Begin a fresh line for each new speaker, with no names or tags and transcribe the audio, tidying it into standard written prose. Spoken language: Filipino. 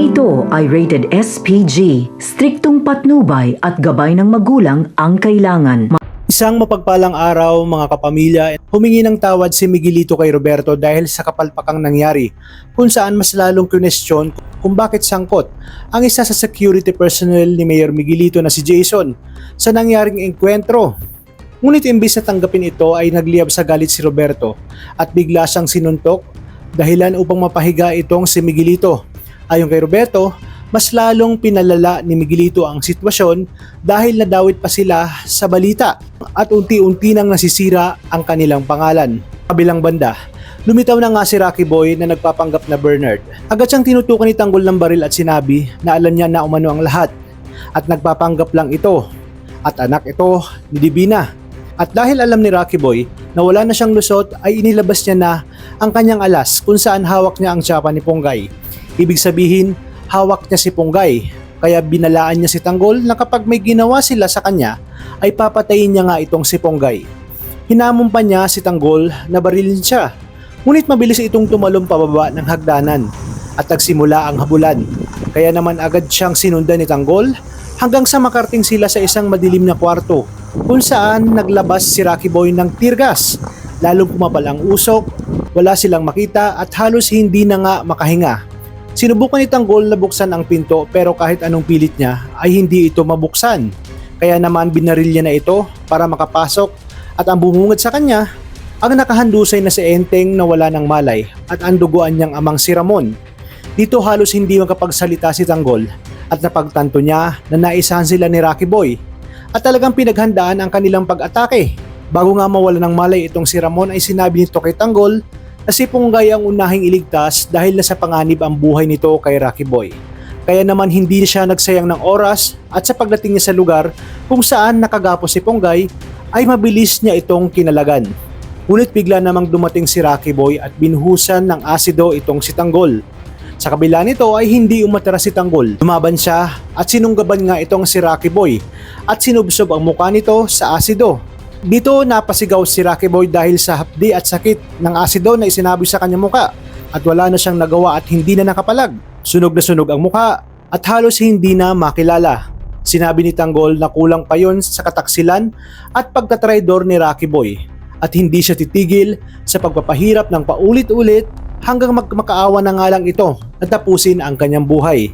Ito ay rated SPG, striktong patnubay at gabay ng magulang ang kailangan.
Isang mapagpalang araw mga kapamilya, humingi ng tawad si Miguelito kay Roberto dahil sa kapalpakang nangyari kung saan mas lalong kinestyon kung bakit sangkot ang isa sa security personnel ni Mayor Miguelito na si Jason sa nangyaring engkwentro. Ngunit imbis na tanggapin ito ay nagliyab sa galit si Roberto at bigla siyang sinuntok dahilan upang mapahiga itong si Miguelito. Ayon kay Roberto, mas lalong pinalala ni Miguelito ang sitwasyon dahil nadawit pa sila sa balita at unti-unti nang nasisira ang kanilang pangalan. Kabilang banda, lumitaw na nga si Rocky Boy na nagpapanggap na Bernard. Agad siyang tinutukan ni Tanggol ng baril at sinabi na alam niya na umano ang lahat at nagpapanggap lang ito at anak ito ni Divina. At dahil alam ni Rocky Boy na wala na siyang lusot ay inilabas niya na ang kanyang alas kung saan hawak niya ang tsapa ni Ponggay. Ibig sabihin, hawak niya si Ponggay, kaya binalaan niya si Tanggol na kapag may ginawa sila sa kanya, ay papatayin niya nga itong si Ponggay. Hinamon pa niya si Tanggol na barilin siya, ngunit mabilis itong tumalon pababa ng hagdanan at nagsimula ang habulan. Kaya naman agad siyang sinundan ni Tanggol hanggang sa makarting sila sa isang madilim na kwarto kung saan naglabas si Rocky Boy ng tear gas. Lalong pumapal ang usok, wala silang makita at halos hindi na nga makahinga. Sinubukan ni Tanggol na buksan ang pinto pero kahit anong pilit niya ay hindi ito mabuksan. Kaya naman binaril niya na ito para makapasok at ang bumungad sa kanya ang nakahandusay na si Enteng na wala ng malay at ang duguan niyang amang si Ramon. Dito halos hindi makapagsalita si Tanggol at napagtanto niya na naisahan sila ni Rocky Boy at talagang pinaghandaan ang kanilang pag-atake. Bago nga mawala ng malay itong si Ramon ay sinabi nito kay Tanggol na si Ponggay ang unahing iligtas dahil nasa panganib ang buhay nito kay Rocky Boy. Kaya naman hindi siya nagsayang ng oras at sa pagdating niya sa lugar kung saan nakagapos si Ponggay ay mabilis niya itong kinalagan. Ngunit bigla namang dumating si Rocky Boy at binuhusan ng asido itong si Tanggol. Sa kabila nito ay hindi umatras si Tanggol. Lumaban siya at sinunggaban nga itong si Rocky Boy at sinubsob ang mukha nito sa asido. Dito napasigaw si Rocky Boy dahil sa hapdi at sakit ng asido na isinabi sa kanyang muka at wala na siyang nagawa at hindi na nakapalag. Sunog na sunog ang muka at halos hindi na makilala. Sinabi ni Tanggol na kulang pa yon sa kataksilan at pagtatraidor ni Rocky Boy at hindi siya titigil sa pagpapahirap ng paulit-ulit hanggang makaawa na nga lang ito na tapusin ang kanyang buhay.